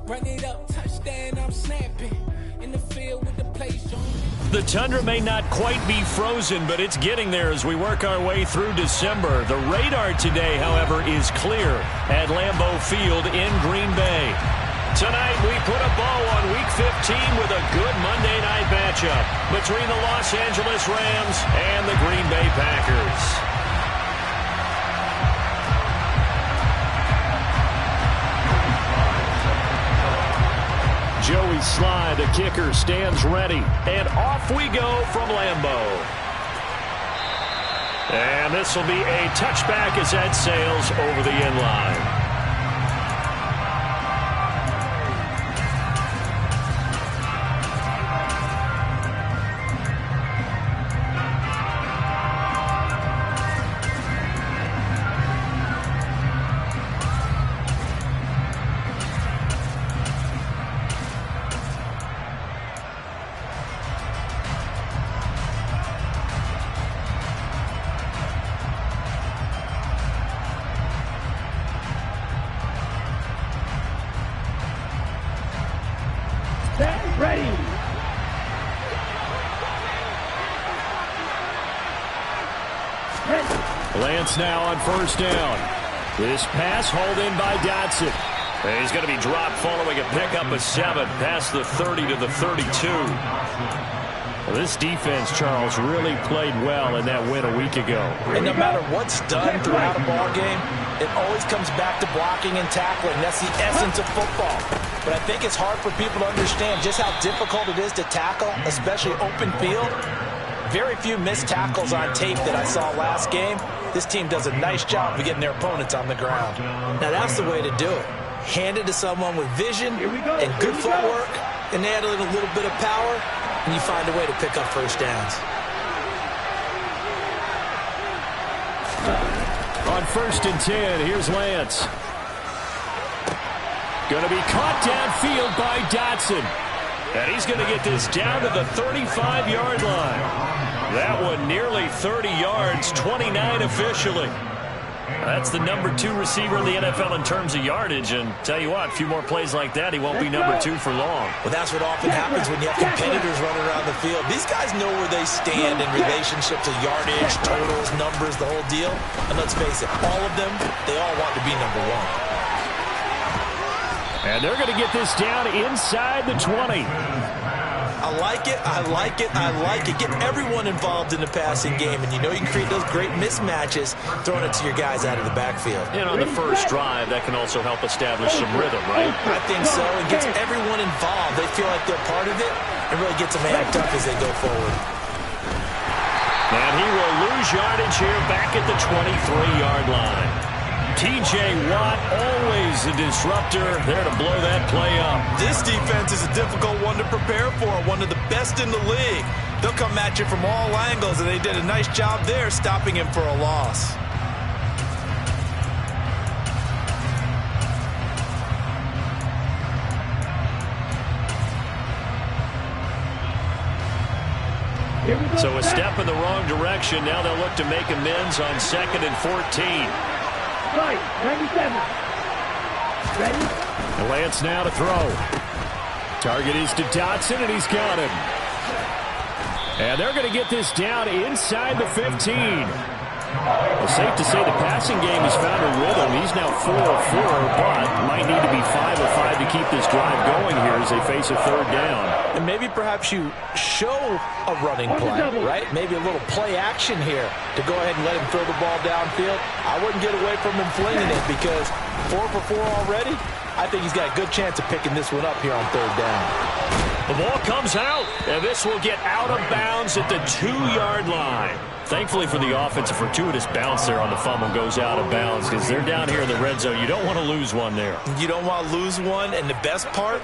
Run it up, touchdown, I'm snapping. In the field with the place on. The tundra may not quite be frozen, but it's getting there as we work our way through December. The radar today, however, is clear at Lambeau Field in Green Bay. Tonight, we put a bow on Week 15 with a good Monday night matchup between the Los Angeles Rams and the Green Bay Packers. Joey Sly, the kicker, stands ready. And off we go from Lambeau. And this will be a touchback as that sails over the end line. Lance now on first down. This pass hauled in by Dotson. And he's going to be dropped following a pickup of 7 past the 30 to the 32. Well, this defense, Charles, really played well in that win a week ago. And no matter what's done throughout a ball game, it always comes back to blocking and tackling. That's the essence of football. But I think it's hard for people to understand just how difficult it is to tackle, especially open field. Very few missed tackles on tape that I saw last game. This team does a nice job of getting their opponents on the ground. Now that's the way to do it. Hand it to someone with vision and good footwork, and add a little bit of power, and you find a way to pick up first downs. On 1st and 10, here's Lance. Going to be caught downfield by Dotson. And he's going to get this down to the 35-yard line. That one nearly 30 yards, 29 officially. That's the number 2 receiver in the NFL in terms of yardage. And tell you what, a few more plays like that, he won't be number 2 for long. Well, that's what often happens when you have competitors running around the field. These guys know where they stand in relationship to yardage, totals, numbers, the whole deal. And let's face it, all of them, they all want to be number 1. And they're going to get this down inside the 20. I like it, I like it, I like it. Get everyone involved in the passing game, and you know you can create those great mismatches throwing it to your guys out of the backfield. And on the first drive, that can also help establish some rhythm, right? I think so. It gets everyone involved. They feel like they're part of it, and really gets them amped up as they go forward. And he will lose yardage here back at the 23-yard line. T.J. Watt, always a disruptor, there to blow that play up. This defense is a difficult one to prepare for, one of the best in the league. They'll come at you from all angles, and they did a nice job there stopping him for a loss. So a step in the wrong direction. Now they'll look to make amends on 2nd and 14. Right, 97. Ready? Lance now to throw. Target is to Dotson, and he's got him. And they're going to get this down inside the 15. It's safe to say the passing game has found a rhythm. He's now 4 of 4, but might need to be 5 of 5 to keep this drive going here as they face a 3rd down. And maybe perhaps you show a running play, right? Maybe a little play action here to go ahead and let him throw the ball downfield. I wouldn't get away from him flinging it because 4 for 4 already. I think he's got a good chance of picking this one up here on 3rd down. The ball comes out, and this will get out of bounds at the 2-yard line. Thankfully for the offense, a fortuitous bounce there on the fumble goes out of bounds because they're down here in the red zone. You don't want to lose one there. You don't want to lose one, and the best part,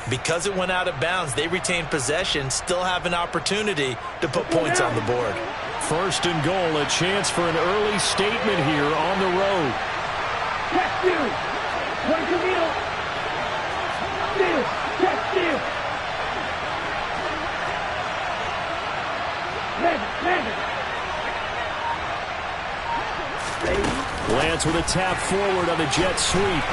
because it went out of bounds, they retain possession, still have an opportunity to put points on the board. 1st and goal, a chance for an early statement here on the road. Check you. One to middle. Steal. Check steal. Lance with a tap forward on the jet sweep.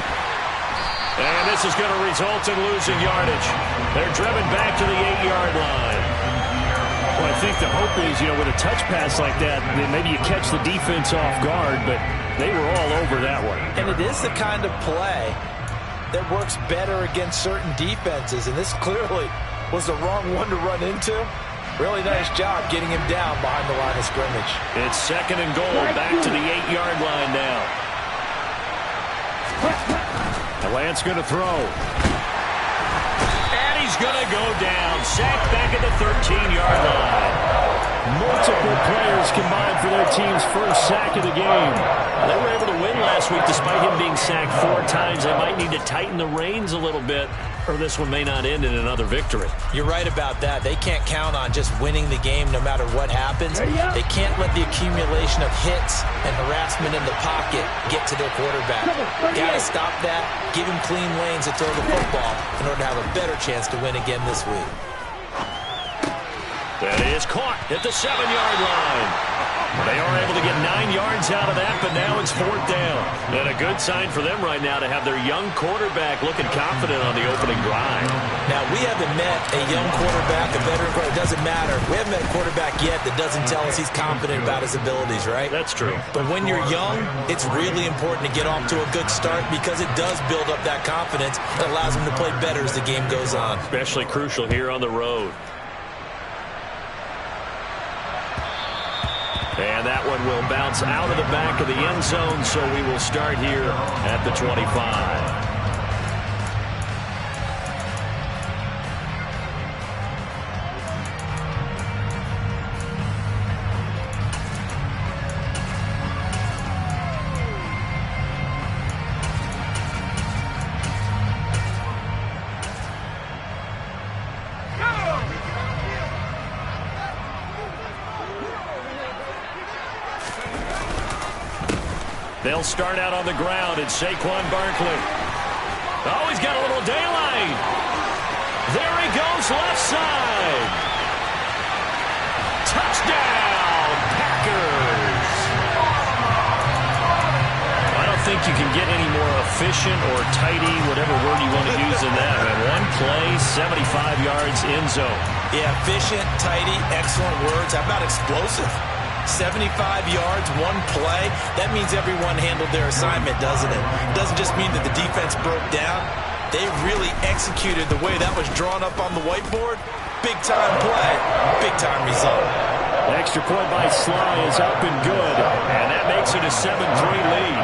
And this is going to result in losing yardage. They're driven back to the 8-yard line. Well, I think the hope is, with a touch pass like that, then maybe you catch the defense off guard, but they were all over that one. And it is the kind of play that works better against certain defenses, and this clearly was the wrong one to run into. Really nice job getting him down behind the line of scrimmage. It's 2nd and goal, back to the 8-yard line now. And Lance going to throw. And he's going to go down. Sacked back at the 13-yard line. Multiple players combined for their team's first sack of the game. They were able to win last week despite him being sacked 4 times. They might need to tighten the reins a little bit, or this one may not end in another victory. You're right about that. They can't count on just winning the game no matter what happens. They can't let the accumulation of hits and harassment in the pocket get to their quarterback. Got to stop that, give him clean lanes to throw the football in order to have a better chance to win again this week. That is caught at the 7-yard line. They are able to get 9 yards out of that, but now it's 4th down. And a good sign for them right now to have their young quarterback looking confident on the opening drive. Now, we haven't met a young quarterback, a veteran quarterback. It doesn't matter. We haven't met a quarterback yet that doesn't tell us he's confident about his abilities, right? That's true. But when you're young, it's really important to get off to a good start because it does build up that confidence that allows him to play better as the game goes on. Especially crucial here on the road. And that one will bounce out of the back of the end zone, so we will start here at the 25. They'll start out on the ground. It's Saquon Barkley. Oh, he's got a little daylight. There he goes, left side. Touchdown, Packers. I don't think you can get any more efficient or tidy, whatever word you want to use in that. And one play, 75 yards in zone. Yeah, efficient, tidy, excellent words. How about explosive? 75 yards, one play. That means everyone handled their assignment, doesn't it? It doesn't just mean that the defense broke down. They really executed the way that was drawn up on the whiteboard. Big-time play, big-time result. The extra point by Sly is up and good. And that makes it a 7-3 lead.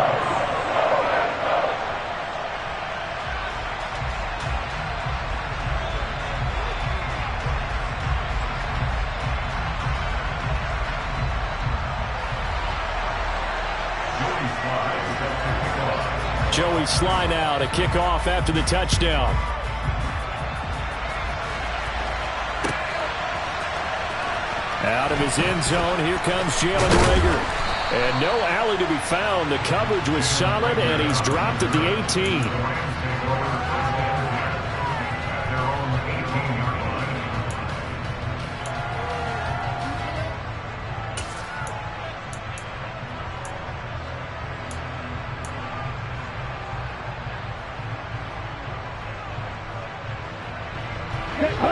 Joey Sly now to kick off after the touchdown. Out of his end zone, here comes Jalen Reagor. And no alley to be found. The coverage was solid, and he's dropped at the 18.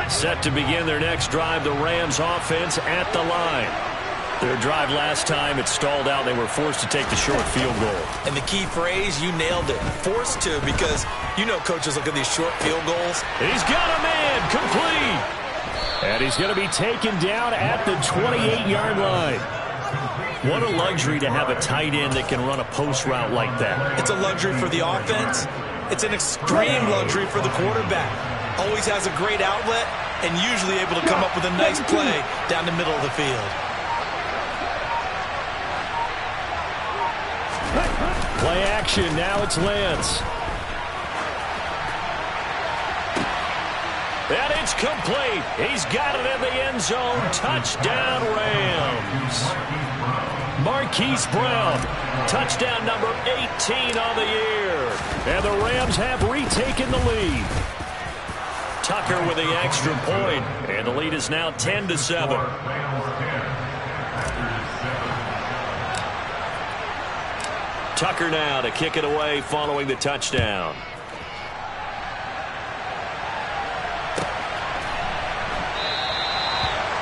Set to begin their next drive, the Rams offense at the line. Their drive last time, it stalled out. They were forced to take the short field goal. And the key phrase, you nailed it. Forced to, because you know coaches look at these short field goals. He's got a man, complete. And he's going to be taken down at the 28-yard line. What a luxury to have a tight end that can run a post route like that. It's a luxury for the offense. It's an extreme luxury for the quarterback. Always has a great outlet and usually able to come up with a nice play down the middle of the field. Play action. Now it's Lance. And it's complete. He's got it in the end zone. Touchdown, Rams. Marquise Brown. Touchdown number 18 on the year. And the Rams have retaken the lead. Tucker with the extra point, and the lead is now 10-7. Tucker now to kick it away following the touchdown.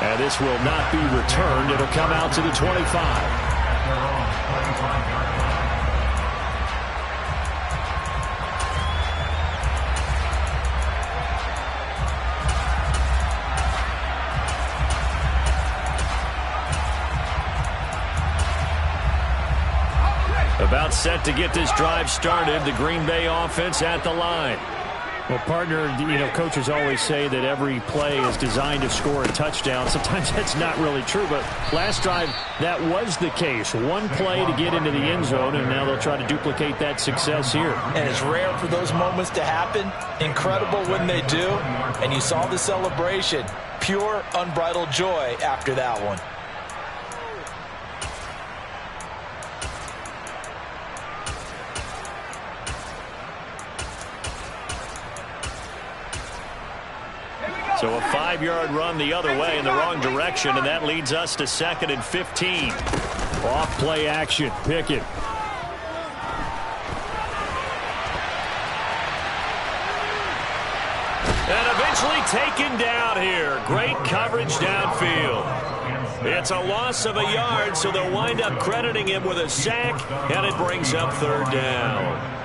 And this will not be returned. It'll come out to the 25. About set to get this drive started. The Green Bay offense at the line. Well, partner, coaches always say that every play is designed to score a touchdown. Sometimes that's not really true, but last drive, that was the case. One play to get into the end zone, and now they'll try to duplicate that success here. And it's rare for those moments to happen. Incredible when they do. And you saw the celebration. Pure, unbridled joy after that one. So a 5-yard run the other way in the wrong direction, and that leads us to 2nd and 15. Off play action. Pickett. And eventually taken down here. Great coverage downfield. It's a loss of a yard, so they'll wind up crediting him with a sack, and it brings up 3rd down.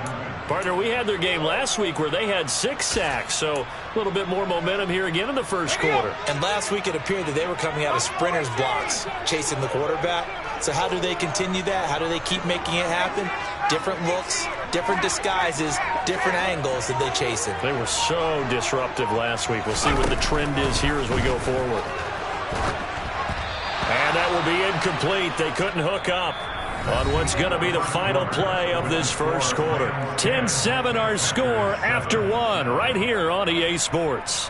Partner, we had their game last week where they had 6 sacks, so a little bit more momentum here again in the first quarter. And last week it appeared that they were coming out of sprinters blocks, chasing the quarterback. So how do they continue that? How do they keep making it happen? Different looks, different disguises, different angles that they chase it. They were so disruptive last week. We'll see what the trend is here as we go forward. And that will be incomplete. They couldn't hook up on what's going to be the final play of this first quarter. 10-7 our score after 1 right here on EA Sports.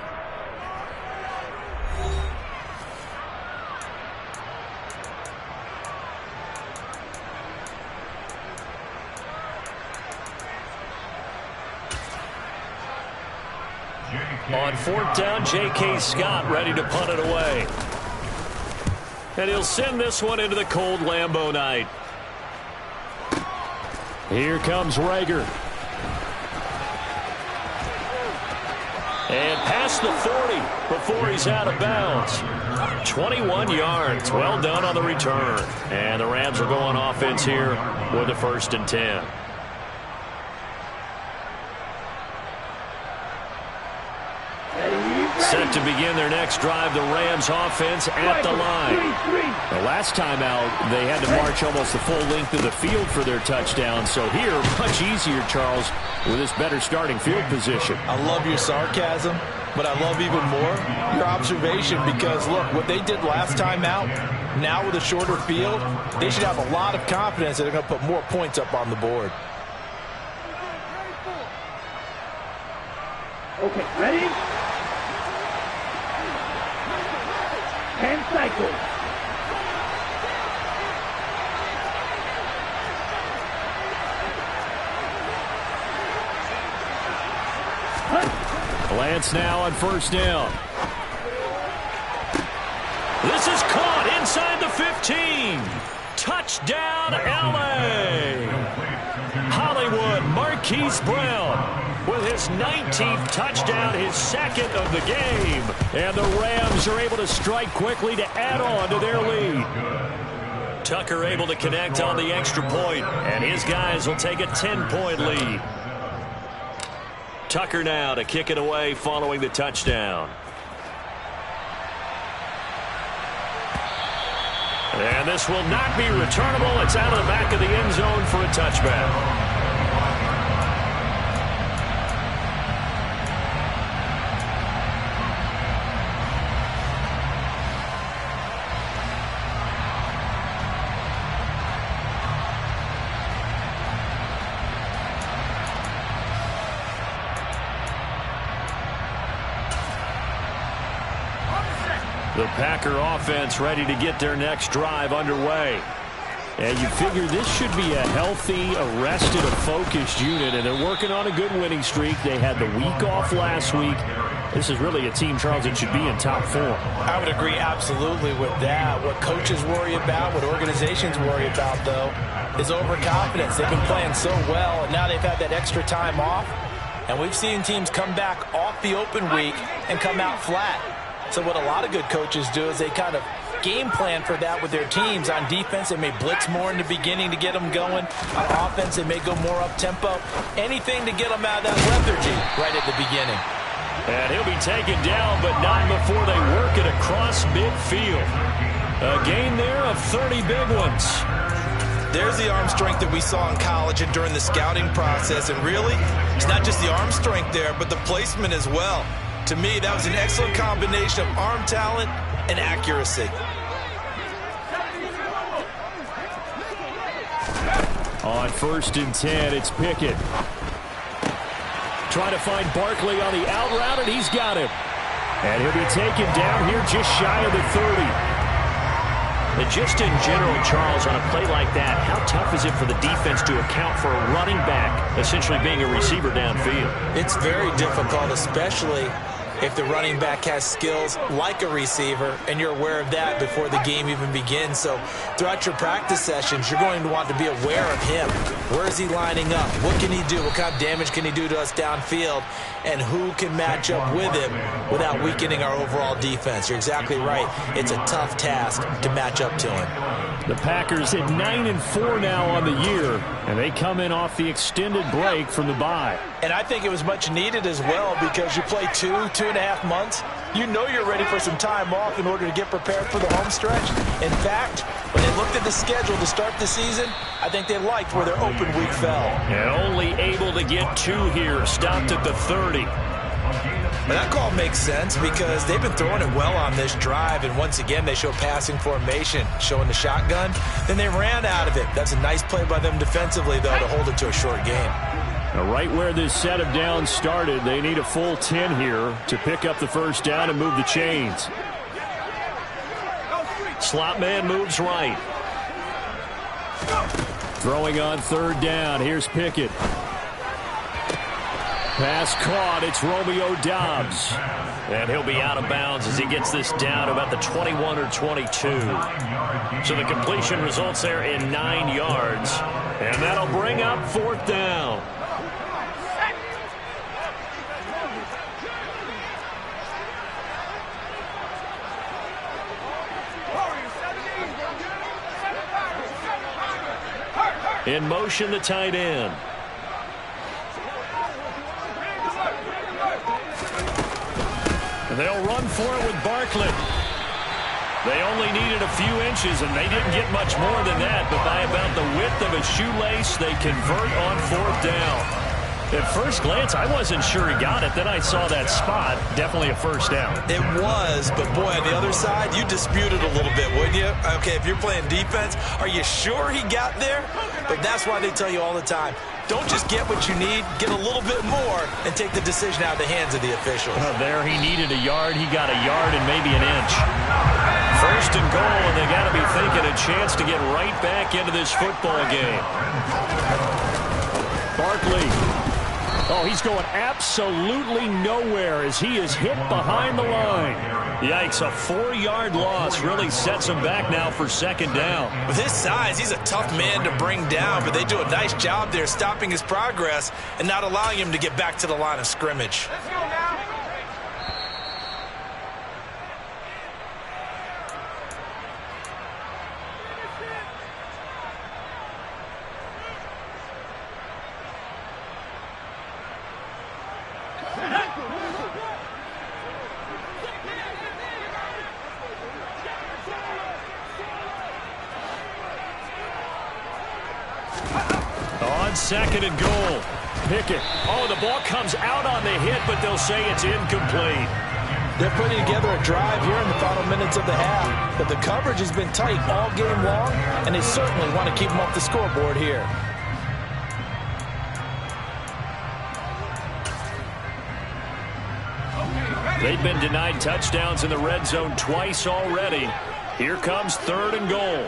On 4th down, J.K. Scott ready to punt it away. And he'll send this one into the cold Lambeau night. Here comes Reagor. And past the 40 before he's out of bounds. 21 yards. Well done on the return. And the Rams will go on offense here with a 1st and 10. Set to begin their next drive, the Rams offense at the line. The last time out, they had to march almost the full length of the field for their touchdown. So here, much easier, Charles, with this better starting field position. I love your sarcasm, but I love even more your observation because, look, what they did last time out, now with a shorter field, they should have a lot of confidence that they're going to put more points up on the board. Okay, ready? 10 cycles. Lance now on 1st down. This is caught inside the 15. Touchdown, L.A. Hollywood Marquise Brown with his 19th touchdown, his 2nd of the game. And the Rams are able to strike quickly to add on to their lead. Tucker able to connect on the extra point, and his guys will take a 10-point lead. Tucker now to kick it away following the touchdown. And this will not be returnable. It's out of the back of the end zone for a touchback. The Packer offense ready to get their next drive underway. And you figure this should be a healthy, arrested, a focused unit, and they're working on a good winning streak. They had the week off last week. This is really a team, Charles, that should be in top form. I would agree absolutely with that. What coaches worry about, what organizations worry about, though, is overconfidence. They've been playing so well, and now they've had that extra time off. And we've seen teams come back off the open week and come out flat. So what a lot of good coaches do is they kind of game plan for that with their teams. On defense, they may blitz more in the beginning to get them going. On offense, they may go more up-tempo. Anything to get them out of that lethargy right at the beginning. And he'll be taken down, but not before they work it across midfield. A gain there of 30 big ones. There's the arm strength that we saw in college and during the scouting process. And really, it's not just the arm strength there, but the placement as well. To me, that was an excellent combination of arm talent and accuracy. On 1st and 10, it's Pickett. Trying to find Barkley on the out route, and he's got him. And he'll be taken down here just shy of the 30. And just in general, Charles, on a play like that, how tough is it for the defense to account for a running back essentially being a receiver downfield? It's very difficult, especially if the running back has skills like a receiver, and you're aware of that before the game even begins. So throughout your practice sessions, you're going to want to be aware of him. Where is he lining up? What can he do? What kind of damage can he do to us downfield? And who can match up with him without weakening our overall defense? You're exactly right. It's a tough task to match up to him. The Packers at 9-4 now on the year, and they come in off the extended break from the bye. And I think it was much needed as well, because you play 2.5 months. You know you're ready for some time off in order to get prepared for the home stretch. In fact, when they looked at the schedule to start the season, I think they liked where their open week fell. And only able to get 2 here, stopped at the 30. And that call makes sense because they've been throwing it well on this drive, and once again they show passing formation, showing the shotgun. Then they ran out of it. That's a nice play by them defensively, though, to hold it to a short game. Now, right where this set of downs started, they need a full 10 here to pick up the first down and move the chains. Slot man moves right. Throwing on 3rd down. Here's Pickett. Pass caught. It's Romeo Doubs. And he'll be out of bounds as he gets this down about the 21 or 22. So the completion results there in 9 yards. And that'll bring up 4th down. In motion, the tight end. They'll run for it with Barkley. They only needed a few inches, and they didn't get much more than that. But by about the width of a shoelace, they convert on 4th down. At first glance, I wasn't sure he got it. Then I saw that spot. Definitely a first down. It was, but boy, on the other side, you dispute it a little bit, wouldn't you? Okay, if you're playing defense, are you sure he got there? But that's why they tell you all the time, don't just get what you need, get a little bit more, and take the decision out of the hands of the officials. There he needed a yard. He got a yard and maybe an inch. 1st and goal, and they got to be thinking a chance to get right back into this football game. Barkley. Oh, he's going absolutely nowhere as he is hit behind the line. Yikes, a 4-yard loss really sets him back now for 2nd down. With his size, he's a tough man to bring down, but they do a nice job there stopping his progress and not allowing him to get back to the line of scrimmage. Let's go now. On 2nd and goal, Pickett. Oh, the ball comes out on the hit, but they'll say it's incomplete. They're putting together a drive here in the final minutes of the half, but the coverage has been tight all game long, and they certainly want to keep them off the scoreboard here. They've been denied touchdowns in the red zone twice already. Here comes 3rd and goal.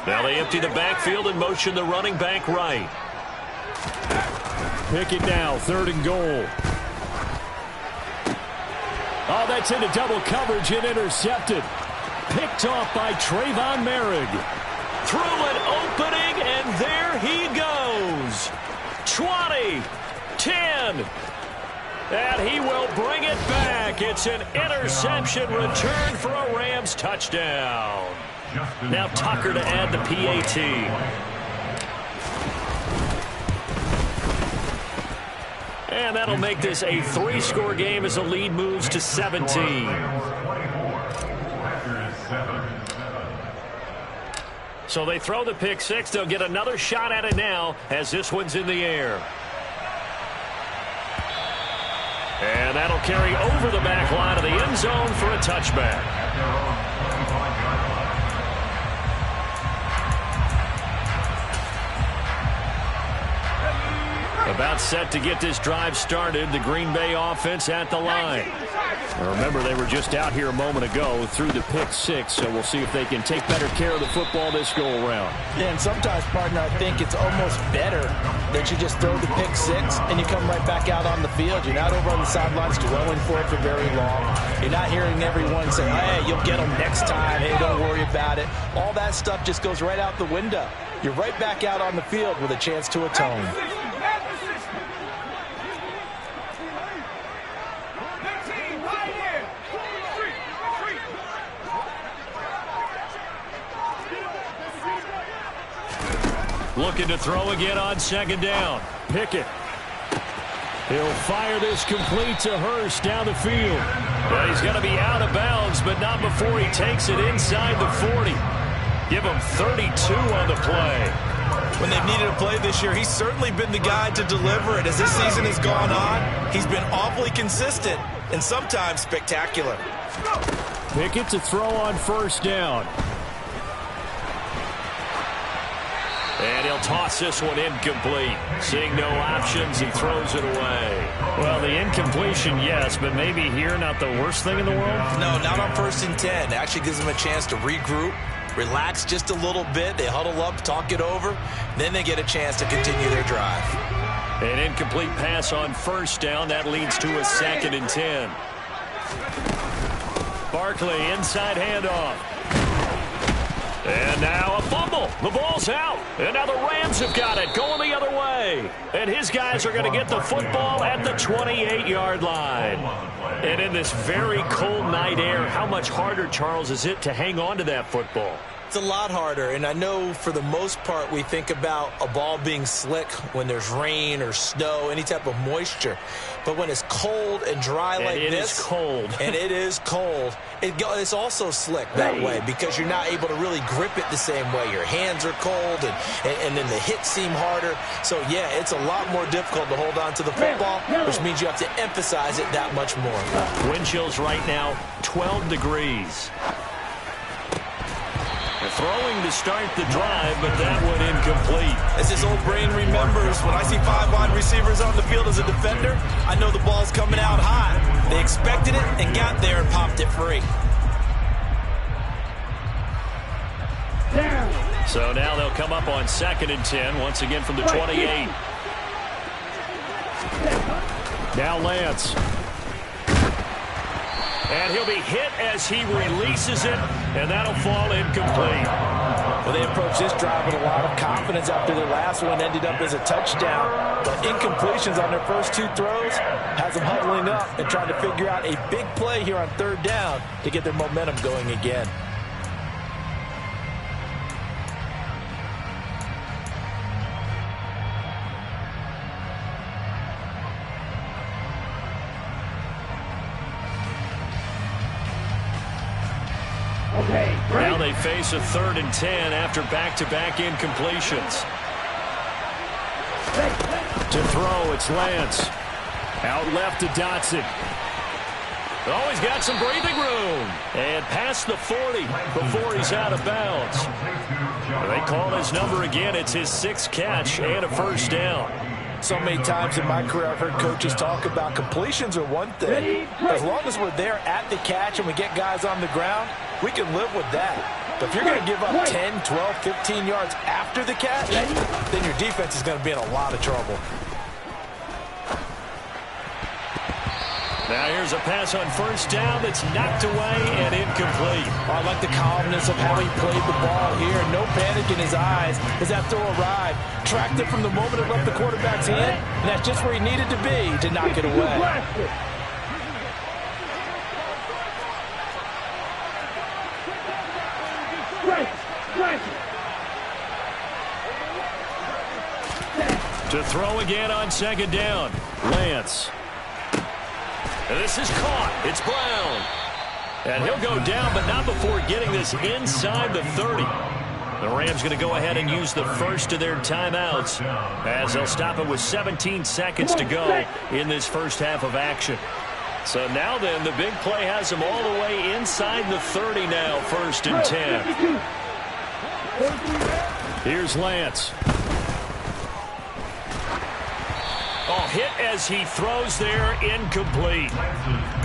Now they empty the backfield and motion the running back right. Pickett now, 3rd and goal. Oh, that's into double coverage and intercepted. Picked off by Trayvon Merrick. Through an opening, and there he goes. 20, again. And he will bring it back. It's an interception return for a Rams touchdown. Now Tucker to add the PAT. And that'll make this a 3-score game as the lead moves to 17. So they throw the pick six. They'll get another shot at it now as this one's in the air. And that'll carry over the back line of the end zone for a touchback. About set to get this drive started, the Green Bay offense at the line. Remember, they were just out here a moment ago through the pick six, so we'll see if they can take better care of the football this go-around. Yeah, and sometimes, partner, I think it's almost better that you just throw the pick six and you come right back out on the field. You're not over on the sidelines dwelling for it for very long. You're not hearing everyone say, hey, you'll get them next time. Hey, don't worry about it. All that stuff just goes right out the window. You're right back out on the field with a chance to atone. Looking to throw again on second down. Pickett. He'll fire this complete to Hurst down the field. Well, he's going to be out of bounds, but not before he takes it inside the 40. Give him 32 on the play. When they've needed a play this year, he's certainly been the guy to deliver it. As this season has gone on, he's been awfully consistent and sometimes spectacular. Pickett to throw on first down. And he'll toss this one incomplete. Seeing no options, he throws it away. Well, the incompletion, yes, but maybe here not the worst thing in the world? No, not on 1st and 10. It actually gives them a chance to regroup, relax just a little bit. They huddle up, talk it over. Then they get a chance to continue their drive. An incomplete pass on first down. That leads to a 2nd and 10. Barkley, inside handoff. And now a fumble. The ball's out. And now the Rams have got it, going the other way. And his guys are going to get the football at the 28-yard line. And in this very cold night air, how much harder, Charles, is it to hang on to that football? It's a lot harder, and I know for the most part we think about a ball being slick when there's rain or snow, any type of moisture. But when it's cold and dry like this, it is cold. And it is cold, it's also slick that way because you're not able to really grip it the same way. Your hands are cold, and then the hits seem harder. So, yeah, it's a lot more difficult to hold on to the football, which means you have to emphasize it that much more. Wind chills right now, 12 degrees. Throwing to start the drive, but that one incomplete. As this old brain remembers, when I see 5 wide receivers on the field as a defender, I know the ball's coming out high. They expected it and got there and popped it free. So now they'll come up on 2nd and 10, once again from the 28. Now Lance. And he'll be hit as he releases it, and that'll fall incomplete. Well, they approached this drive with a lot of confidence after their last one ended up as a touchdown. But incompletions on their first 2 throws has them huddling up and trying to figure out a big play here on 3rd down to get their momentum going again. Now they face a 3rd and 10 after back-to-back incompletions. To throw, it's Lance. Out left to Dotson. Oh, he's got some breathing room. And past the 40 before he's out of bounds. They call his number again. It's his 6th catch and a first down. So many times in my career I've heard coaches talk about completions are one thing. As long as we're there at the catch and we get guys on the ground, we can live with that. But if you're going to give up 10, 12, 15 yards after the catch, then your defense is going to be in a lot of trouble. Now here's a pass on first down that's knocked away and incomplete. I like the calmness of how he played the ball here. No panic in his his eyes as that throw arrived. Tracked it from the moment it left the quarterback's hand, and that's just where he needed to be to knock it away. To throw again on second down. Lance. And this is caught. It's Brown. And he'll go down, but not before getting this inside the 30. The Rams going to go ahead and use the first of their timeouts as they'll stop it with 17 seconds to go in this first half of action. So now then, the big play has them all the way inside the 30 now, 1st and 10. Here's Lance. Oh, hit as he throws there, incomplete.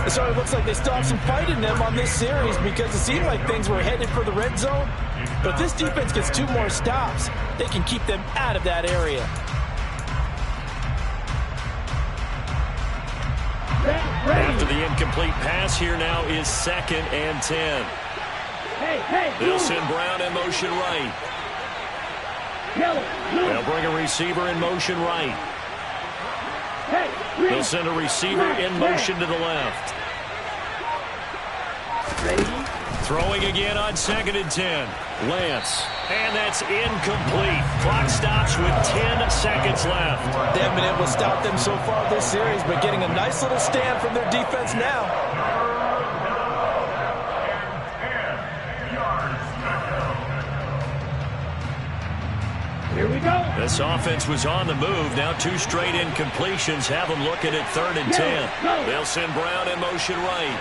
So it looks like they still have some fight in them on this series because it seemed like things were headed for the red zone. But if this defense gets 2 more stops, they can keep them out of that area. After the incomplete pass, here now is 2nd and 10. They'll send Brown in motion right. They'll bring a receiver in motion right. They'll send a receiver in motion to the left. Throwing again on 2nd and 10. Lance. And that's incomplete. Clock stops with 10 seconds left. They haven't been able to stop them so far this series, but getting a nice little stand from their defense now. Here we go. This offense was on the move. Now 2 straight incompletions have them looking at 3rd and 10. They'll send Brown in motion right.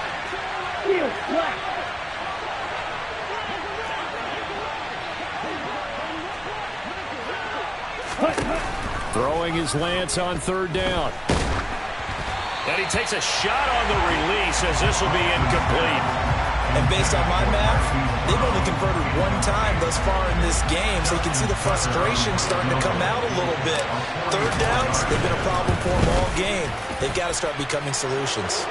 Throwing his Lance on 3rd down. And he takes a shot on the release as this will be incomplete. And based on my math, they've only converted 1 time thus far in this game, so you can see the frustration starting to come out a little bit. 3rd downs, they've been a problem for them all game. They've got to start becoming solutions.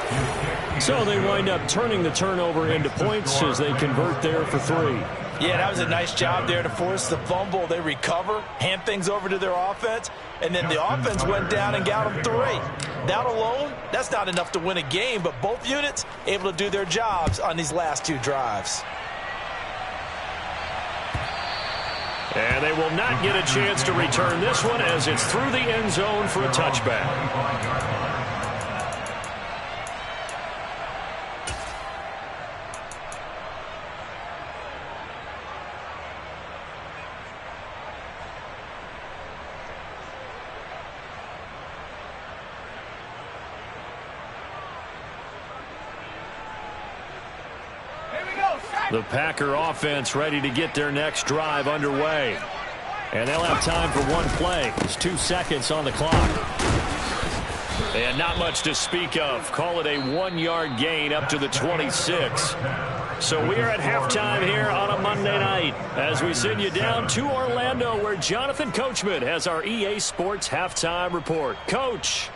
So they wind up turning the turnover into points as they convert there for 3. Yeah, that was a nice job there to force the fumble. They recover, hand things over to their offense, and then the offense went down and got them 3. That alone, that's not enough to win a game, but both units able to do their jobs on these last 2 drives. And they will not get a chance to return this one as it's through the end zone for a touchback. The Packer offense ready to get their next drive underway. And they'll have time for 1 play. There's 2 seconds on the clock. And not much to speak of. Call it a 1-yard gain up to the 26. So we are at halftime here on a Monday night as we send you down to Orlando where Jonathan Coachman has our EA Sports halftime report. Coach.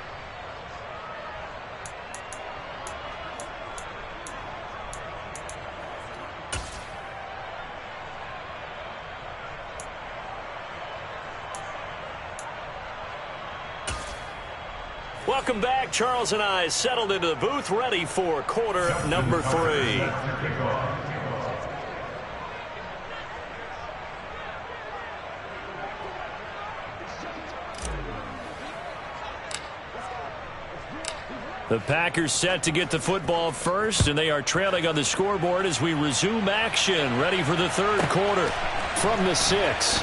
Welcome back. Charles and I settled into the booth, ready for quarter number 3. The Packers set to get the football first, and they are trailing on the scoreboard as we resume action, ready for the 3rd quarter from the 6.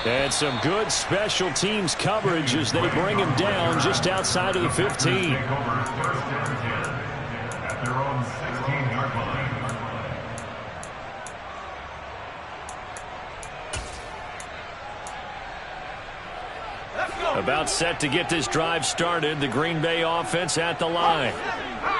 And some good special teams coverage as they bring him down just outside of the 15. About set to get this drive started, the Green Bay offense at the line.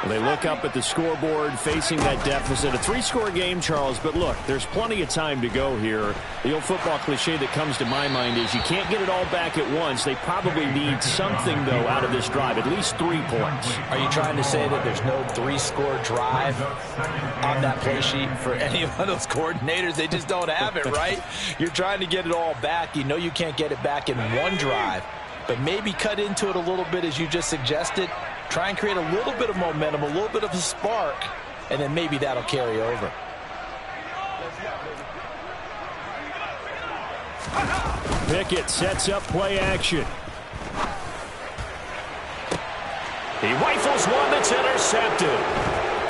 They look up at the scoreboard, facing that deficit. A 3-score game, Charles, but look, there's plenty of time to go here. The old football cliche that comes to my mind is you can't get it all back at once. They probably need something, though, out of this drive, at least 3 points. Are you trying to say that there's no 3-score drive on that play sheet for any of those coordinators? They just don't have it, right? You're trying to get it all back. You know you can't get it back in one drive, but maybe cut into it a little bit as you just suggested. Try and create a little bit of momentum, a little bit of a spark, and then maybe that'll carry over. Pickett sets up play action. He rifles one that's intercepted.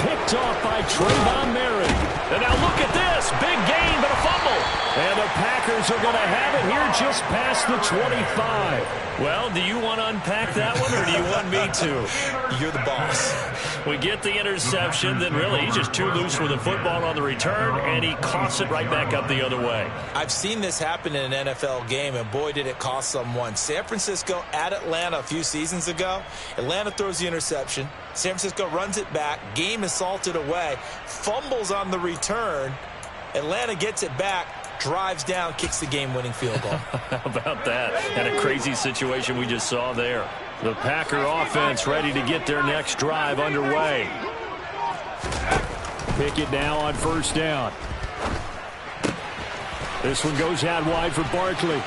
Picked off by Trayvon Merrick. And now look at this. Big gain, but a fumble. And the Packers are going to have it here just past the 25. Well, do you want to unpack that one, or do you want me to? You're the boss. We get the interception, then really he's just too loose with the football on the return, and he coughs it right back up the other way. I've seen this happen in an NFL game, and boy, did it cost someone. San Francisco at Atlanta a few seasons ago. Atlanta throws the interception. San Francisco runs it back. Game is salted away. Fumbles on the return. Atlanta gets it back. Drives down, kicks the game-winning field goal. How about that? And a crazy situation we just saw there. The Packer offense ready to get their next drive underway. Pickett now on first down. This one goes out wide for Barkley.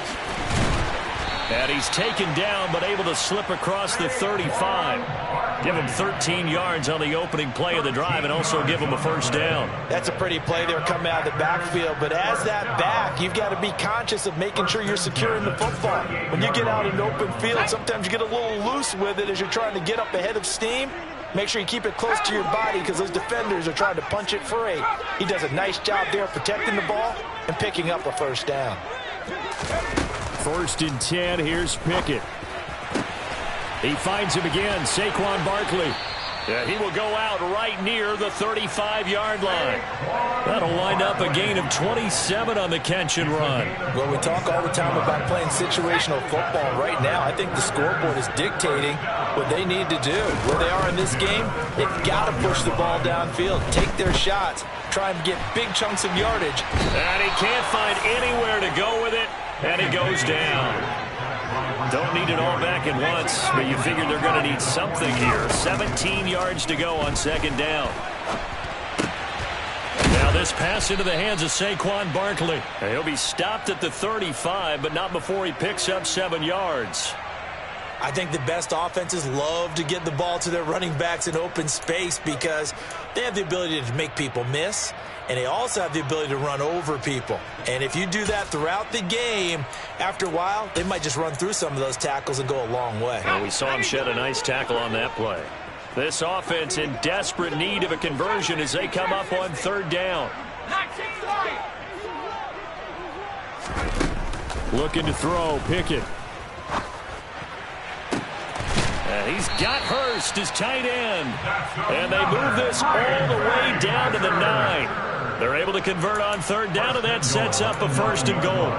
And he's taken down, but able to slip across the 35. Give him 13 yards on the opening play of the drive and also give him a first down. That's a pretty play there coming out of the backfield. But as that back, you've got to be conscious of making sure you're securing the football. When you get out in open field, sometimes you get a little loose with it as you're trying to get up ahead of steam. Make sure you keep it close to your body because those defenders are trying to punch it free. He does a nice job there protecting the ball and picking up a first down. 1st and 10, here's Pickett. He finds him again, Saquon Barkley. Yeah, he will go out right near the 35-yard line. That'll wind up a gain of 27 on the catch and run. Well, we talk all the time about playing situational football. Right now, I think the scoreboard is dictating what they need to do. Where they are in this game, they've got to push the ball downfield, take their shots, try and get big chunks of yardage. And he can't find anywhere to go with it, and he goes down. Don't need it all back at once, but you figure they're going to need something here. 17 yards to go on 2nd down. Now this pass into the hands of Saquon Barkley. He'll be stopped at the 35, but not before he picks up 7 yards. I think the best offenses love to get the ball to their running backs in open space because they have the ability to make people miss, and they also have the ability to run over people. And if you do that throughout the game, after a while, they might just run through some of those tackles and go a long way. Well, we saw him shed a nice tackle on that play. This offense in desperate need of a conversion as they come up on 3rd down. Looking to throw, Pickett. And he's got Hurst as tight end. And they move this all the way down to the 9. They're able to convert on 3rd down, and that sets up a 1st and goal.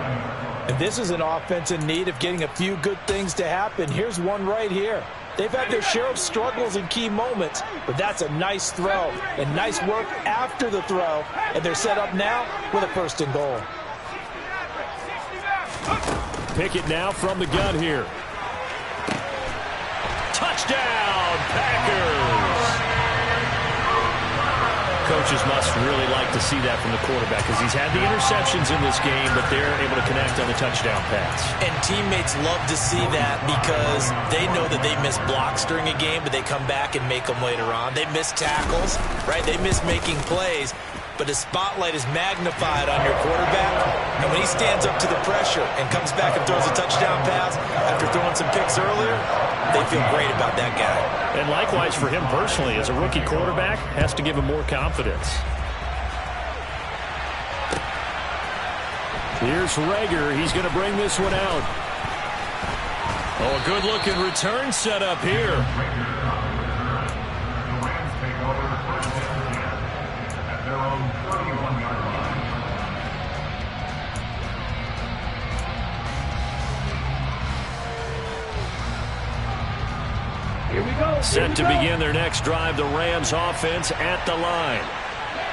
And this is an offense in need of getting a few good things to happen. Here's one right here. They've had their share of struggles in key moments, but that's a nice throw and nice work after the throw. And they're set up now with a 1st and goal. Pickett now from the gun here. Touchdown, Packers! Coaches must really like to see that from the quarterback because he's had the interceptions in this game, but they're able to connect on the touchdown pass. And teammates love to see that because they know that they miss blocks during a game, but they come back and make them later on. They miss tackles, right? They miss making plays. But the spotlight is magnified on your quarterback. And when he stands up to the pressure and comes back and throws a touchdown pass after throwing some picks earlier, they feel great about that guy. And likewise for him personally, as a rookie quarterback, has to give him more confidence. Here's Reagor. He's going to bring this one out. Oh, a good-looking return set up here. Here we Set to begin their next drive, the Rams offense at the line.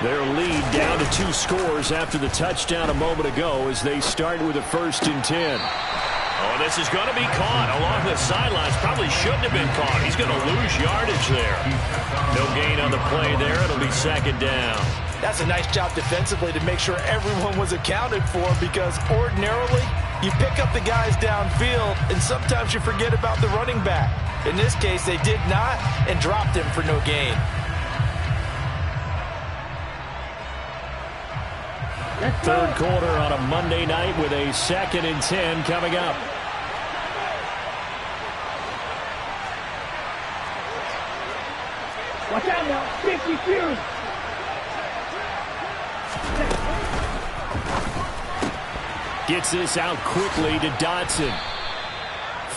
Their lead down to 2 scores after the touchdown a moment ago as they start with a 1st and 10. Oh, this is going to be caught along the sidelines. Probably shouldn't have been caught. He's going to lose yardage there. No gain on the play there. It'll be 2nd down. That's a nice job defensively to make sure everyone was accounted for, because ordinarily you pick up the guys downfield and sometimes you forget about the running back. In this case, they did not and dropped him for no gain. Third quarter on a Monday night with a 2nd and 10 coming up. Watch out now. 52. Gets this out quickly to Dotson.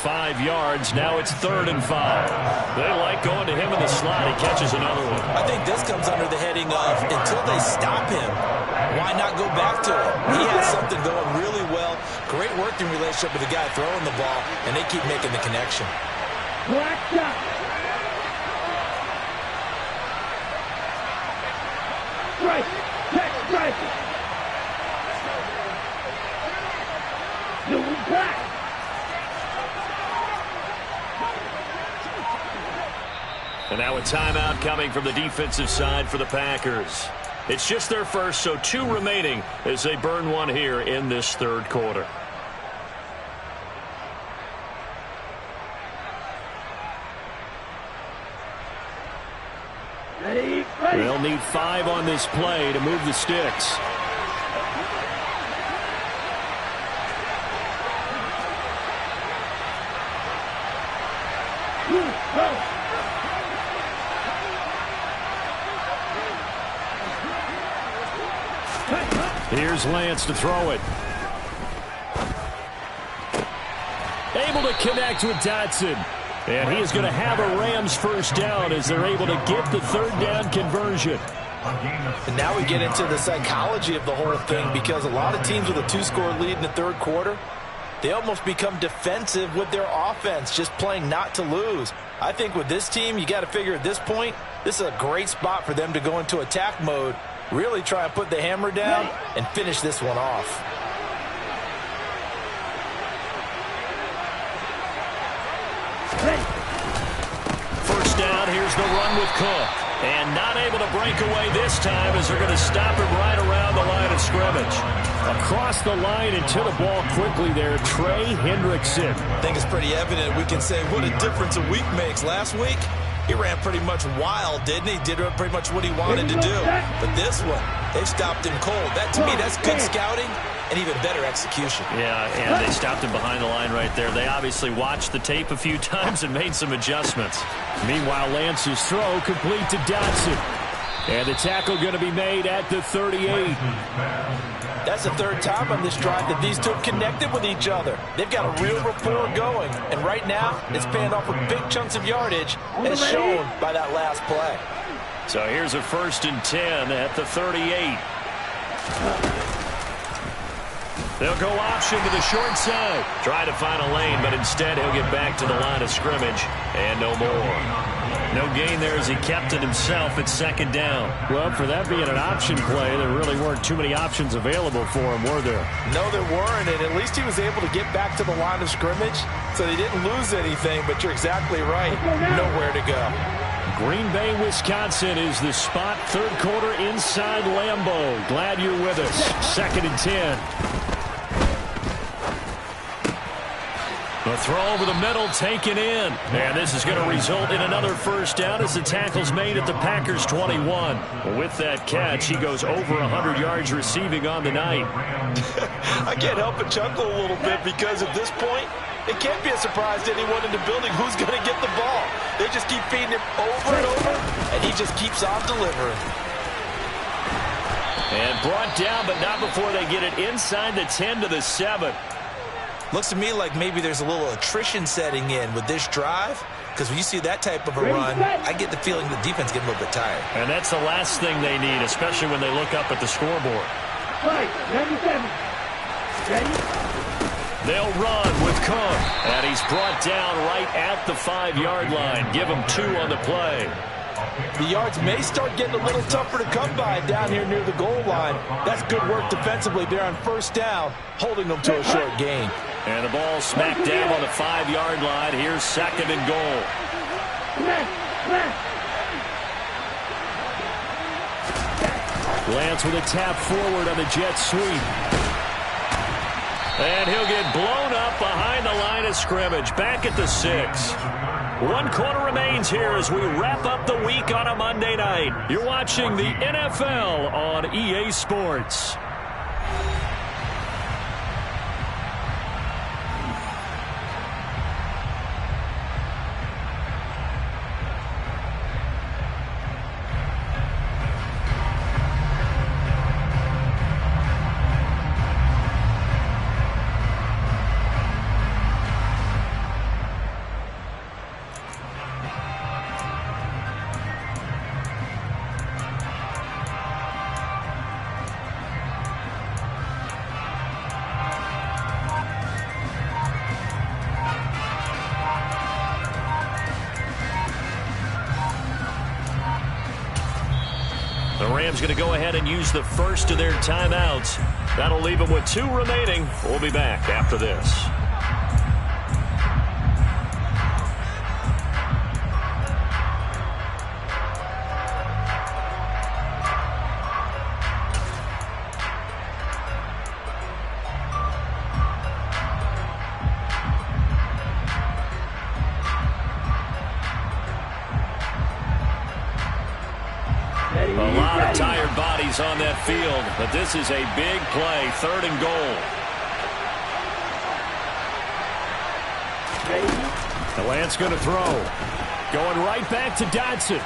5 yards. Now it's 3rd and 5. They like going to him in the slot. He catches another one. I think this comes under the heading of, until they stop him, why not go back to him? He has something going really well. Great working relationship with the guy throwing the ball, and they keep making the connection. Black shot. Strike. Check strike. Louis back. And now a timeout coming from the defensive side for the Packers. It's just their first, so 2 remaining as they burn one here in this 3rd quarter. Ready. They'll need 5 on this play to move the sticks. Here's Lance to throw it. Able to connect with Dotson. And he is going to have a Rams 1st down as they're able to get the 3rd down conversion. And now we get into the psychology of the whole thing, because a lot of teams with a 2-score lead in the 3rd quarter, they almost become defensive with their offense, just playing not to lose. I think with this team, you got to figure at this point, this is a great spot for them to go into attack mode, really try and put the hammer down and finish this one off. First down, here's the run with Cook. And not able to break away this time as they're going to stop him right around the line of scrimmage. Across the line and to the ball quickly there, Trey Hendrickson. I think it's pretty evident. We can say what a difference a week makes. Last week, he ran pretty much wild, didn't he? Did pretty much what he wanted to do. But this one, they've stopped him cold. That, to me, that's good scouting and even better execution. Yeah, and they stopped him behind the line right there. They obviously watched the tape a few times and made some adjustments. Meanwhile, Lance's throw complete to Dotson. And the tackle going to be made at the 38. That's the 3rd time on this drive that these two have connected with each other. They've got a real rapport going. And right now, it's paying off with big chunks of yardage, as shown by that last play. So here's a 1st and 10 at the 38. They'll go option to the short side. Try to find a lane, but instead he'll get back to the line of scrimmage and no more. No gain there as he kept it himself at 2nd down. Well, for that being an option play, there really weren't too many options available for him, were there? No, there weren't, and at least he was able to get back to the line of scrimmage, so they didn't lose anything, but you're exactly right. Nowhere to go. Green Bay, Wisconsin is the spot. 3rd quarter inside Lambeau. Glad you're with us. 2nd and 10. The throw over the middle taken in. And this is going to result in another 1st down as the tackle's made at the Packers 21. With that catch, he goes over 100 yards receiving on the night. I can't help but chuckle a little bit because at this point, it can't be a surprise to anyone in the building who's going to get the ball. They just keep feeding him over and over, and he just keeps on delivering. And brought down, but not before they get it inside the 10 to the 7. Looks to me like maybe there's a little attrition setting in with this drive, because when you see that type of a run, I get the feeling the defense getting a little bit tired. And that's the last thing they need, especially when they look up at the scoreboard. Right, 97. Ready? They'll run with Cook. And he's brought down right at the 5-yard line. Give him 2 on the play. The yards may start getting a little tougher to come by down here near the goal line. That's good work defensively there on first down, holding them to a short gain. And the ball smacked down on the 5-yard line. Here's 2nd and goal. Lance with a tap forward on the jet sweep. And he'll get blown up behind the line of scrimmage. Back at the 6. 1 quarter remains here as we wrap up the week on a Monday night. You're watching the NFL on EA Sports. The Rams going to go ahead and use the first of their timeouts. That'll leave them with 2 remaining. We'll be back after this. A lot of tired bodies on that field, but this is a big play, 3rd and goal. The Lance going to throw. Going right back to Dotson.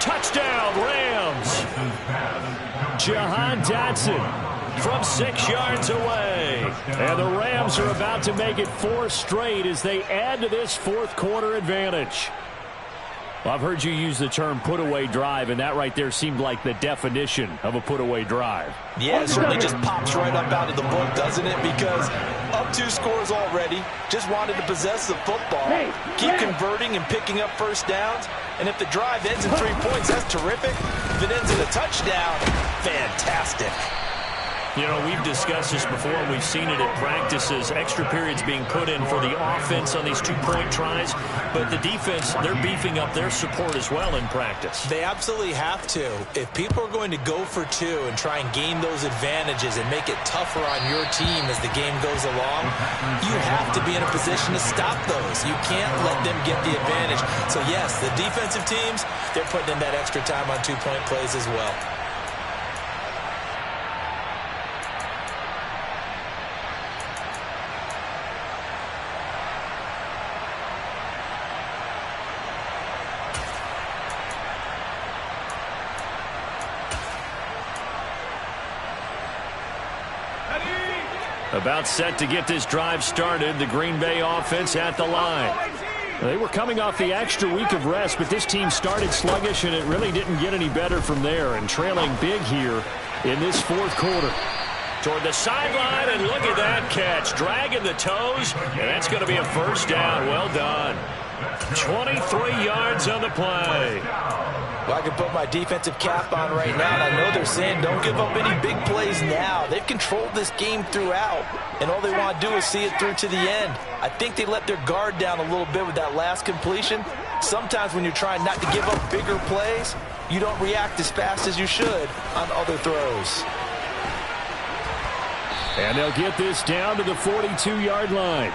Touchdown, Rams. Jahan Dotson from 6 yards away. And the Rams are about to make it 4 straight as they add to this 4th quarter advantage. Well, I've heard you use the term put-away drive, and that right there seemed like the definition of a put-away drive. Yeah, it certainly just pops right up out of the book, doesn't it? Because up 2 scores already, just wanted to possess the football, keep converting and picking up first downs. And if the drive ends in 3 points, that's terrific. If it ends in a touchdown, fantastic. You know, we've discussed this before, and we've seen it at practices, extra periods being put in for the offense on these 2-point tries. But the defense, they're beefing up their support as well in practice. They absolutely have to. If people are going to go for 2 and try and gain those advantages and make it tougher on your team as the game goes along, you have to be in a position to stop those. You can't let them get the advantage. So, yes, the defensive teams, they're putting in that extra time on 2-point plays as well. About set to get this drive started, the Green Bay offense at the line. They were coming off the extra week of rest, but this team started sluggish, and it really didn't get any better from there, and trailing big here in this 4th quarter. Toward the sideline, and look at that catch. Dragging the toes, and that's going to be a first down. Well done. 23 yards on the play. Well, I can put my defensive cap on right now, and I know they're saying don't give up any big plays now. They've controlled this game throughout, and all they want to do is see it through to the end. I think they let their guard down a little bit with that last completion. Sometimes when you're trying not to give up bigger plays, you don't react as fast as you should on other throws. And they'll get this down to the 42-yard line.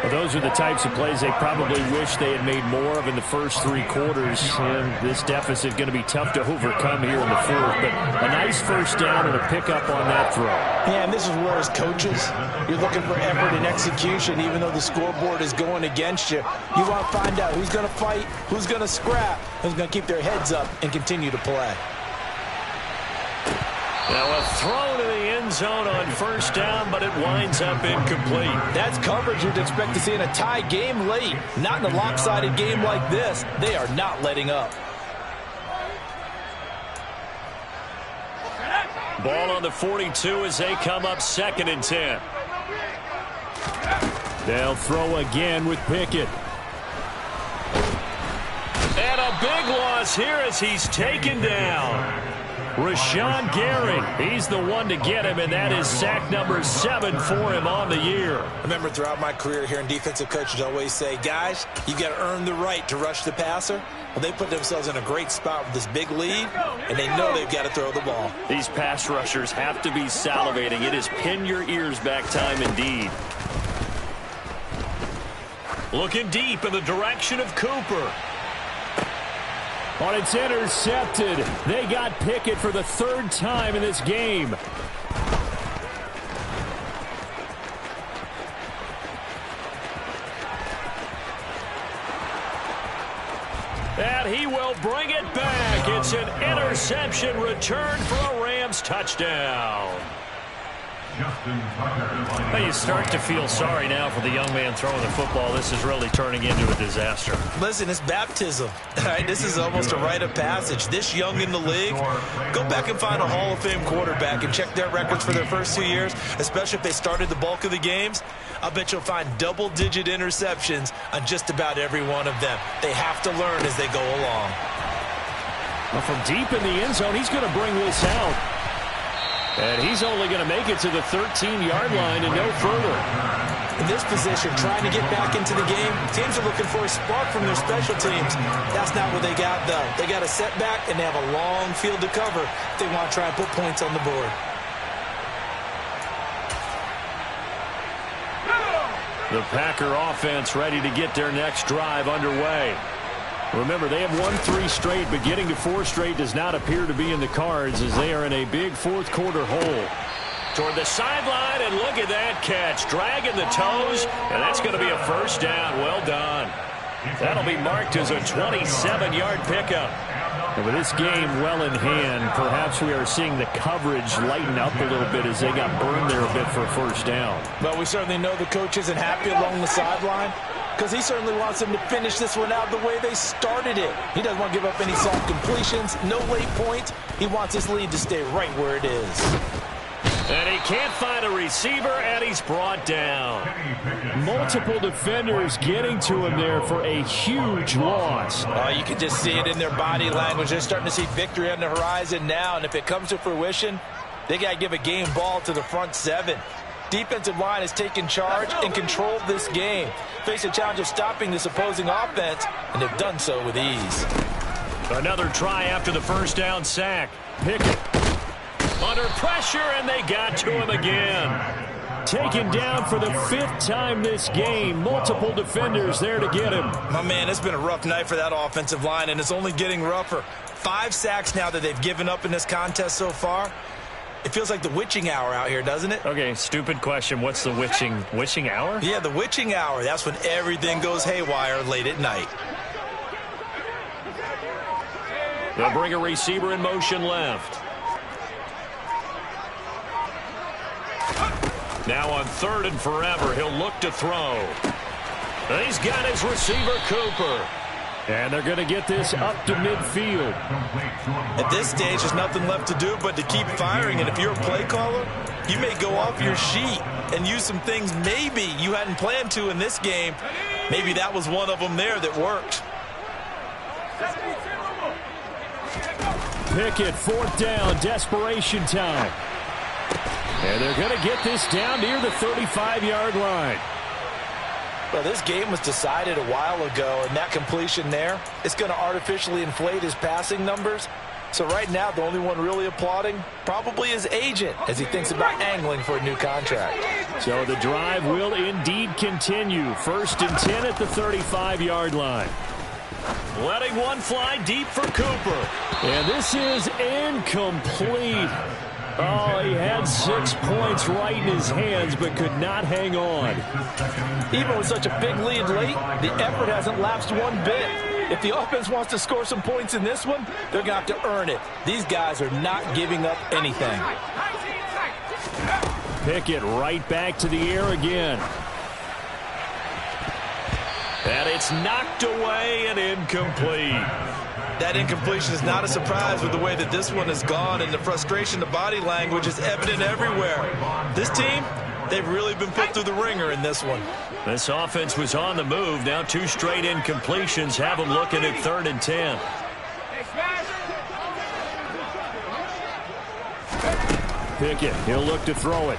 Well, those are the types of plays they probably wish they had made more of in the first 3 quarters. And this deficit going to be tough to overcome here in the 4th. But a nice first down and a pickup on that throw. Yeah, and this is where, as coaches, you're looking for effort and execution, even though the scoreboard is going against you. You want to find out who's going to fight, who's going to scrap, who's going to keep their heads up and continue to play. Now a throw to the end zone on first down, but it winds up incomplete. That's coverage you'd expect to see in a tie game late. Not in a lopsided game like this. They are not letting up. Ball on the 42 as they come up 2nd and 10. They'll throw again with Pickett. And a big loss here as he's taken down. Rashawn Gary, he's the one to get him, and that is sack number 7 for him on the year. I remember throughout my career hearing defensive coaches always say, guys, you got to earn the right to rush the passer. Well, they put themselves in a great spot with this big lead, and they know they've got to throw the ball. These pass rushers have to be salivating. It is pin your ears back time indeed. Looking deep in the direction of Cooper. But it's intercepted. They got Pickett for the 3rd time in this game. And he will bring it back. It's an interception return for a Rams touchdown. You start to feel sorry now for the young man throwing the football. This is really turning into a disaster. Listen, it's baptism. All right, this is almost a rite of passage. This young in the league, go back and find a Hall of Fame quarterback and check their records for their first 2 years, especially if they started the bulk of the games. I bet you'll find double-digit interceptions on just about every one of them. They have to learn as they go along. Well, from deep in the end zone, he's going to bring this out. And he's only going to make it to the 13-yard line and no further. In this position, trying to get back into the game, teams are looking for a spark from their special teams. That's not what they got, though. They got a setback, and they have a long field to cover if they want to try and put points on the board. The Packer offense ready to get their next drive underway. Remember, they have won 3 straight, but getting to 4 straight does not appear to be in the cards as they are in a big 4th quarter hole. Toward the sideline, and look at that catch. Dragging the toes, and that's going to be a first down. Well done. That'll be marked as a 27-yard pickup. And with this game well in hand, perhaps we are seeing the coverage lighten up a little bit as they got burned there a bit for a first down. Well, we certainly know the coach isn't happy along the sideline because he certainly wants them to finish this one out the way they started it. He doesn't want to give up any soft completions, no late points. He wants his lead to stay right where it is. And he can't find a receiver, and he's brought down. Multiple defenders getting to him there for a huge loss. You can just see it in their body language. They're starting to see victory on the horizon now, and if it comes to fruition, they got to give a game ball to the front 7. Defensive line has taken charge and controlled this game. Face a challenge of stopping this opposing offense, and they've done so with ease. Another try after the first down sack. Pickett under pressure, and they got to him again. Taken down for the 5th time this game. Multiple defenders there to get him. My man, it's been a rough night for that offensive line, and it's only getting rougher. 5 sacks now that they've given up in this contest so far. It feels like the witching hour out here, doesn't it? Okay, stupid question. What's the witching hour? Yeah, the witching hour. That's when everything goes haywire late at night. They'll bring a receiver in motion left. Now on 3rd and forever, he'll look to throw. And he's got his receiver, Cooper. And they're going to get this up to midfield. At this stage, there's nothing left to do but to keep firing. And if you're a play caller, you may go off your sheet and use some things maybe you hadn't planned to in this game. Maybe that was one of them there that worked. Pickett, 4th down, desperation time. And they're going to get this down near the 35-yard line. Well, this game was decided a while ago, and that completion there, it's going to artificially inflate his passing numbers. So right now, the only one really applauding probably his agent as he thinks about angling for a new contract. So the drive will indeed continue. 1st and 10 at the 35-yard line. Letting one fly deep for Cooper. And this is incomplete. Oh, he had 6 points right in his hands, but could not hang on. Even with such a big lead late, the effort hasn't lapsed one bit. If the offense wants to score some points in this one, they're going to have to earn it. These guys are not giving up anything. Pickett right back to the air again. And it's knocked away and incomplete. That incompletion is not a surprise with the way that this one has gone, and the frustration, the body language is evident everywhere. This team, they've really been put through the ringer in this one. This offense was on the move. Now 2 straight incompletions have them looking at 3rd and 10. Pickett, he'll look to throw it.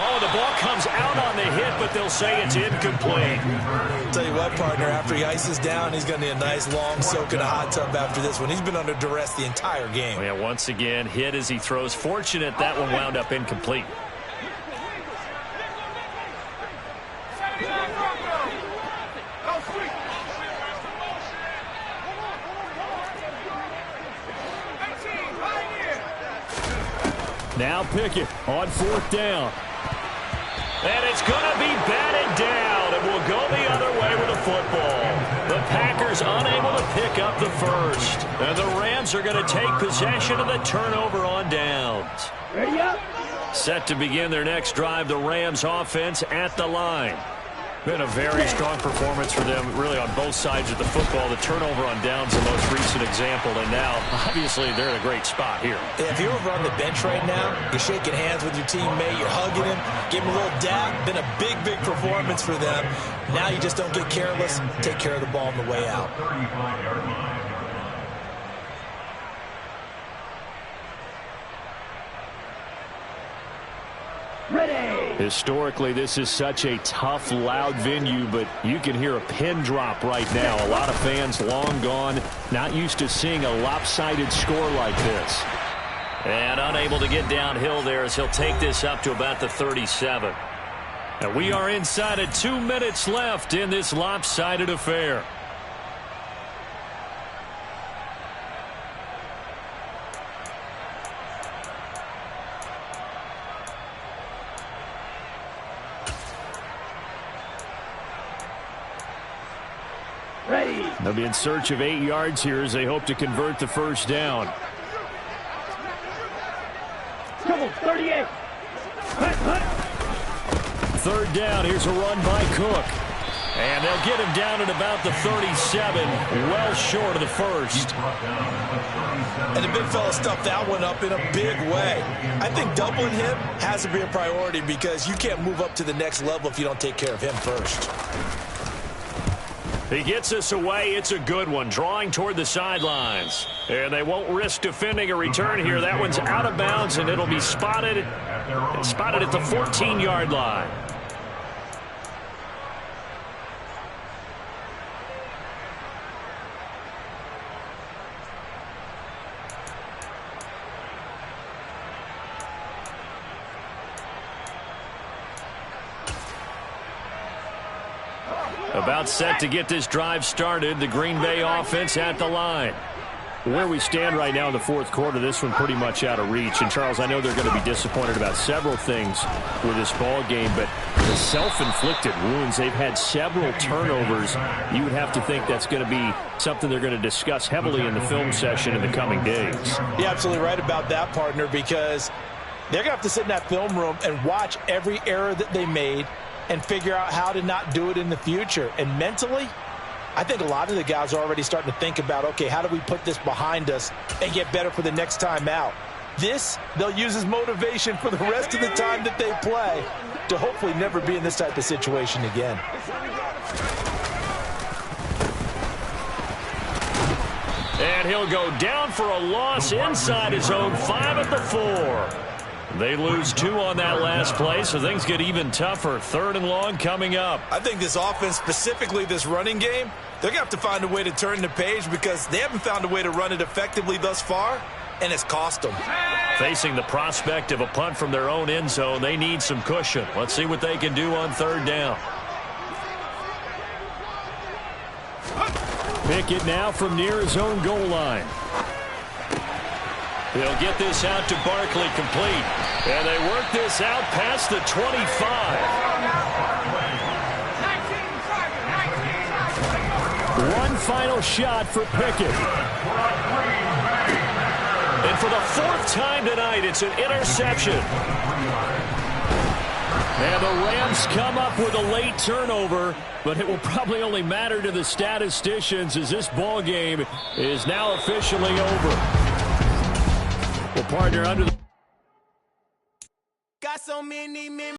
Oh, the ball comes out on the hit, but they'll say it's incomplete. I'll tell you what, partner, after he ices down, he's going to need a nice long soak in a hot tub after this one. He's been under duress the entire game. Yeah, once again, hit as he throws. Fortunate that one wound up incomplete. Now Pickett on 4th down. And it's going to be batted down, and we'll go the other way with the football. The Packers unable to pick up the first. And the Rams are going to take possession of the turnover on downs. Ready up. Set to begin their next drive, the Rams offense at the line. Been a very strong performance for them, really, on both sides of the football. The turnover on downs, the most recent example, and now, obviously, they're in a great spot here. Yeah, if you're over on the bench right now, you're shaking hands with your teammate, you're hugging him, give him a little dab. Been a big, big performance for them. Now you just don't get careless. Take care of the ball on the way out. Historically, this is such a tough, loud venue, but you can hear a pin drop right now. A lot of fans long gone, not used to seeing a lopsided score like this. And unable to get downhill there as he'll take this up to about the 37. And we are inside of 2 minutes left in this lopsided affair. They'll be in search of 8 yards here as they hope to convert the first down. Come on, 38. Third down, here's a run by Cook. And they'll get him down at about the 37, well short of the first. And the big fella stuffed that one up in a big way. I think doubling him has to be a priority because you can't move up to the next level if you don't take care of him first. He gets us away. It's a good one, drawing toward the sidelines. And they won't risk defending a return here. That one's out of bounds, and it'll be spotted at the 14-yard line. About set to get this drive started. The Green Bay offense at the line. Where we stand right now in the fourth quarter, this one pretty much out of reach. And, Charles, I know they're going to be disappointed about several things with this ball game, but the self-inflicted wounds, they've had several turnovers. You would have to think that's going to be something they're going to discuss heavily in the film session in the coming days. You're absolutely right about that, partner, because they're going to have to sit in that film room and watch every error that they made and figure out how to not do it in the future. And mentally, I think a lot of the guys are already starting to think about, okay, how do we put this behind us and get better for the next time out? This, they'll use as motivation for the rest of the time that they play to hopefully never be in this type of situation again. And he'll go down for a loss inside his own 5 at the 4. They lose 2 on that last play, so things get even tougher. 3rd and long coming up. I think this offense, specifically this running game, they're going to have to find a way to turn the page because they haven't found a way to run it effectively thus far, and it's cost them. Facing the prospect of a punt from their own end zone, they need some cushion. Let's see what they can do on 3rd down. Pickett now from near his own goal line. They'll get this out to Barkley complete. And they work this out past the 25. One final shot for Pickett. And for the 4th time tonight, it's an interception. And the Rams come up with a late turnover, but it will probably only matter to the statisticians as this ball game is now officially over. Well, partner, under the... Got so many